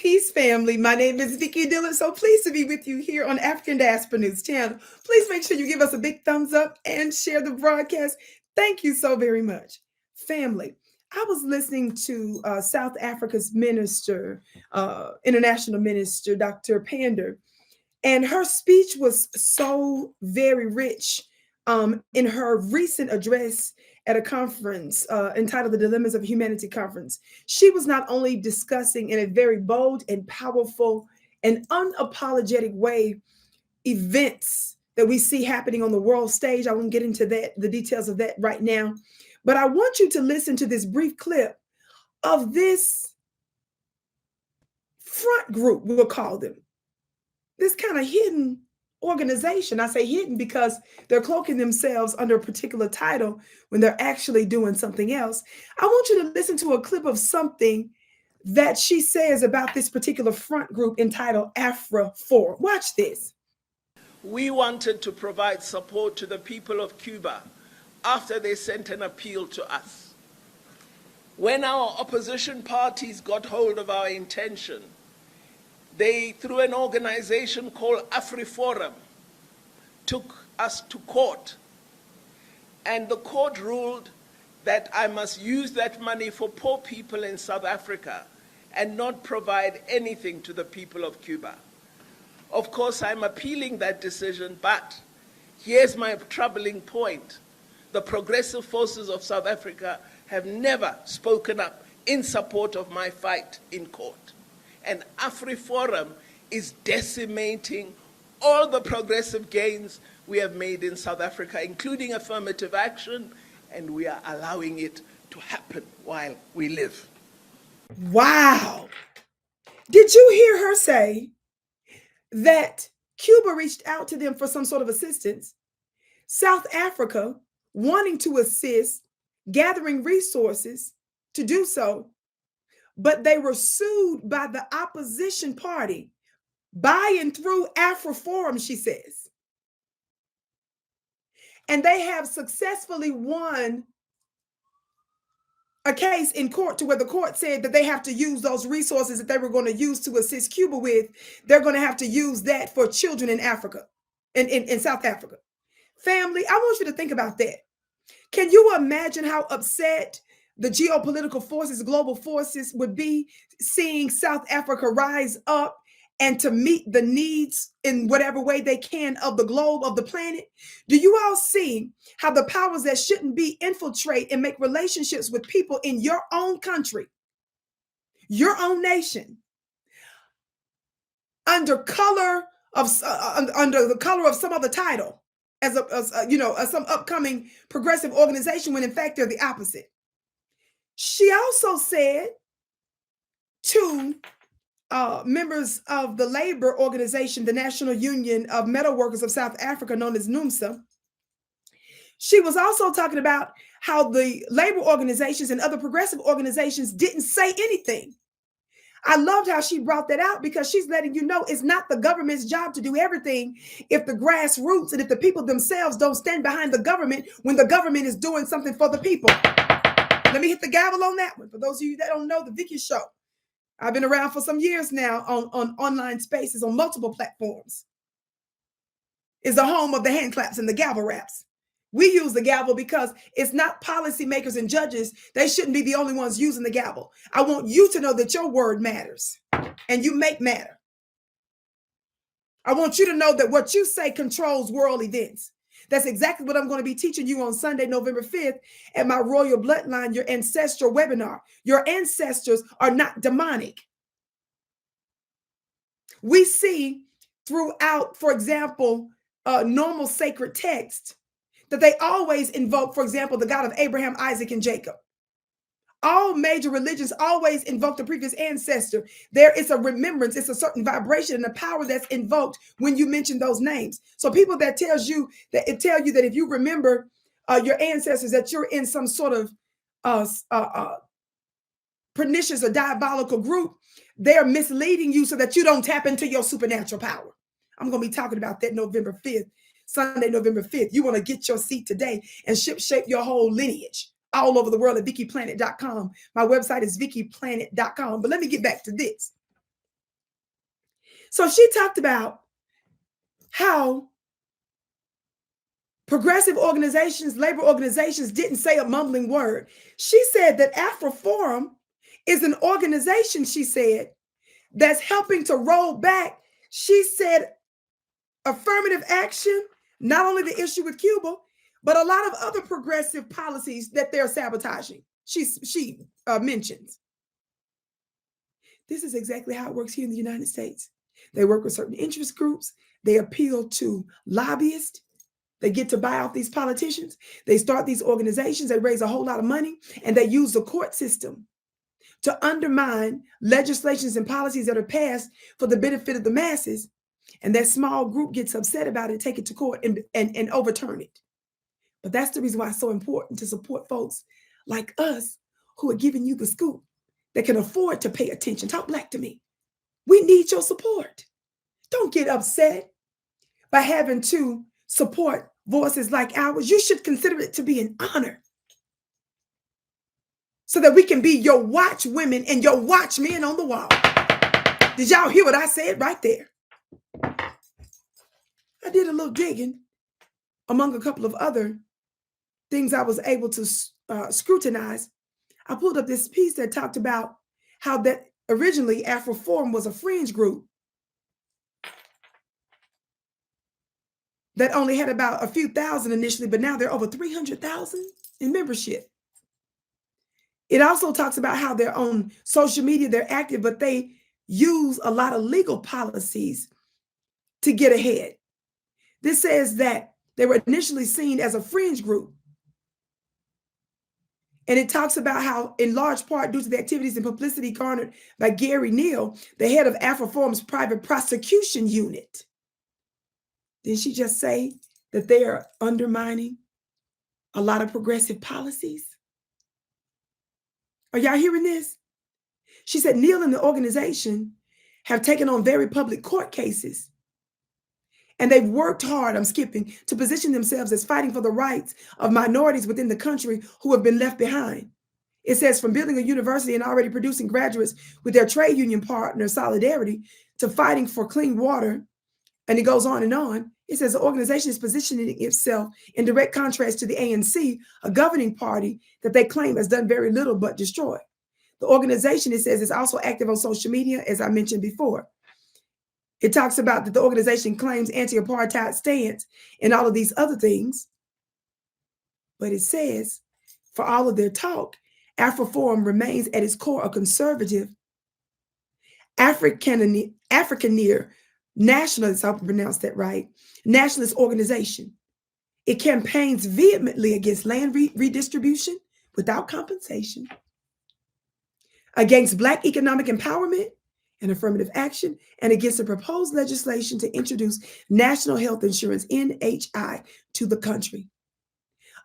Peace, family. My name is Vicki Dillard. So pleased to be with you here on African Diaspora News Channel. Please make sure you give us a big thumbs up and share the broadcast. Thank you so very much. Family, I was listening to South Africa's minister, international minister, Dr. Pandor, and her speech was so very rich in her recent address at a conference entitled the Dilemmas of Humanity Conference. She was not only discussing in a very bold and powerful and unapologetic way events that we see happening on the world stage. I won't get into the details of that right now. But I want you to listen to this brief clip of this front group, we'll call them. This kind of hidden organization. I say hidden because they're cloaking themselves under a particular title when they're actually doing something else. I want you to listen to a clip of something that she says about this particular front group entitled AfriForum. Watch this. We wanted to provide support to the people of Cuba after they sent an appeal to us. When our opposition parties got hold of our intention, they, through an organization called AfriForum, took us to court. And the court ruled that I must use that money for poor people in South Africa and not provide anything to the people of Cuba. Of course, I'm appealing that decision, but here's my troubling point. The progressive forces of South Africa have never spoken up in support of my fight in court. And AfriForum is decimating all the progressive gains we have made in South Africa, including affirmative action, and we are allowing it to happen while we live. Wow. Did you hear her say that Cuba reached out to them for some sort of assistance? South Africa wanting to assist, gathering resources to do so, but they were sued by the opposition party by and through AfriForum, she says. And they have successfully won a case in court to where the court said that they have to use those resources that they were going to use to assist Cuba with. They're going to have to use that for children in Africa, in South Africa. Family, I want you to think about that. Can you imagine how upset the geopolitical forces, global forces would be seeing South Africa rise up and to meet the needs in whatever way they can of the globe, of the planet? Do you all see how the powers that shouldn't be infiltrate and make relationships with people in your own country, your own nation, under the color of some other title, as some upcoming progressive organization, when in fact they're the opposite? She also said to members of the labor organization, the National Union of Metal Workers of South Africa, known as NUMSA, she was also talking about how the labor organizations and other progressive organizations didn't say anything. I loved how she brought that out, because she's letting you know it's not the government's job to do everything if the grassroots and if the people themselves don't stand behind the government when the government is doing something for the people. Let me hit the gavel on that one. For those of you that don't know, the Vicki Show, I've been around for some years now on online spaces on multiple platforms. Is the home of the hand claps and the gavel raps. We use the gavel because it's not policymakers and judges. They shouldn't be the only ones using the gavel. I want you to know that your word matters and you make matter. I want you to know that what you say controls world events. That's exactly what I'm going to be teaching you on Sunday, November 5th at my Royal Bloodline, Your Ancestral webinar. Your ancestors are not demonic. We see throughout, for example, normal sacred text that they always invoke, for example, the God of Abraham, Isaac, and Jacob. All major religions always invoke the previous ancestor. There is a remembrance, it's a certain vibration and a power that's invoked when you mention those names. So people that tell you that if you remember your ancestors, that you're in some sort of pernicious or diabolical group, they're misleading you so that you don't tap into your supernatural power. I'm going to be talking about that November 5th, Sunday, November 5th. You want to get your seat today and shape your whole lineage all over the world at VickiPlanet.com. My website is VickiPlanet.com. But let me get back to this. So she talked about how progressive organizations, labor organizations didn't say a mumbling word. She said that AfriForum is an organization, she said, that's helping to roll back, she said, affirmative action, not only the issue with Cuba, but a lot of other progressive policies that they're sabotaging. She mentions. This is exactly how it works here in the United States. They work with certain interest groups. They appeal to lobbyists. They get to buy off these politicians. They start these organizations. They raise a whole lot of money, and they use the court system to undermine legislations and policies that are passed for the benefit of the masses. And that small group gets upset about it, take it to court and overturn it. But that's the reason why it's so important to support folks like us who are giving you the scoop, that can afford to pay attention. Talk black to me. We need your support. Don't get upset by having to support voices like ours. You should consider it to be an honor, so that we can be your watch women and your watchmen on the wall. Did y'all hear what I said right there? I did a little digging among a couple of other things I was able to scrutinize. I pulled up this piece that talked about how that originally AfriForum was a fringe group that only had about a few thousand initially, but now they're over 300,000 in membership. It also talks about how they're on social media, they're active, but they use a lot of legal policies to get ahead. This says that they were initially seen as a fringe group. And it talks about how, in large part, due to the activities and publicity garnered by Gary Neal, the head of AfriForum's private prosecution unit. Didn't she just say that they are undermining a lot of progressive policies? Are y'all hearing this? She said Neal and the organization have taken on very public court cases, and they've worked hard, I'm skipping, to position themselves as fighting for the rights of minorities within the country who have been left behind. It says from building a university and already producing graduates with their trade union partner, Solidarity, to fighting for clean water, and it goes on and on. It says the organization is positioning itself in direct contrast to the ANC, a governing party that they claim has done very little but destroy. The organization, it says, is also active on social media, as I mentioned before. It talks about that the organization claims anti-apartheid stance and all of these other things. But it says, for all of their talk, AfriForum remains at its core a conservative, Afrikaner, nationalist, I hope I pronounced that right, nationalist organization. It campaigns vehemently against land redistribution without compensation, against Black economic empowerment and affirmative action, and against the proposed legislation to introduce national health insurance, NHI, to the country.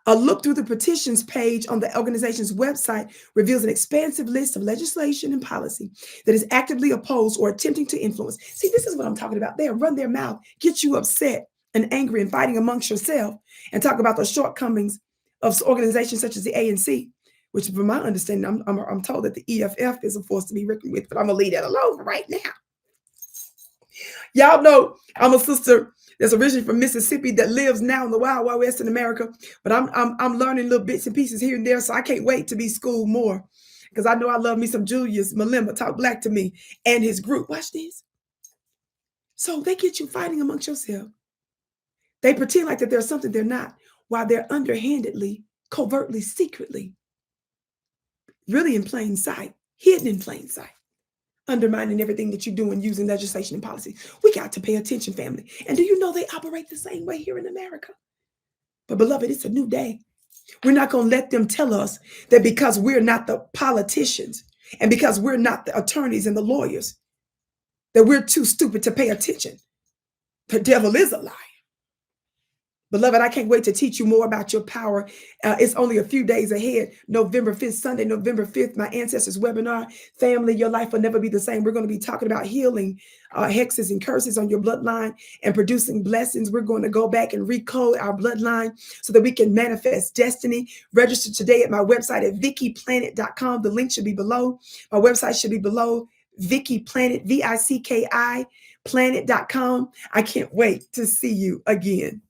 A look through the petitions page on the organization's website reveals an expansive list of legislation and policy that is actively opposed or attempting to influence. See, this is what I'm talking about. They'll run their mouth, get you upset and angry and fighting amongst yourself, and talk about the shortcomings of organizations such as the ANC, which from my understanding, I'm told that the EFF is a force to be reckoned with, but I'm gonna leave that alone for right now. Y'all know I'm a sister that's originally from Mississippi that lives now in the Wild Wild West in America, but I'm learning little bits and pieces here and there, so I can't wait to be schooled more, because I know I love me some Julius Malema, Talk Black to Me, and his group. Watch this. So they get you fighting amongst yourself. They pretend like that there's something they're not, while they're underhandedly, covertly, secretly, really in plain sight, hidden in plain sight, undermining everything that you're doing using legislation and policy. We got to pay attention, family. And do you know they operate the same way here in America? But beloved, it's a new day. We're not going to let them tell us that because we're not the politicians and because we're not the attorneys and the lawyers, that we're too stupid to pay attention. The devil is a liar. Beloved, I can't wait to teach you more about your power. It's only a few days ahead. November 5th, Sunday, November 5th, my ancestors webinar. Family, your life will never be the same. We're going to be talking about healing hexes and curses on your bloodline and producing blessings. We're going to go back and recode our bloodline so that we can manifest destiny. Register today at my website at VickiPlanet.com. The link should be below. My website should be below. Vicki Planet, VICKI Planet.com. I can't wait to see you again.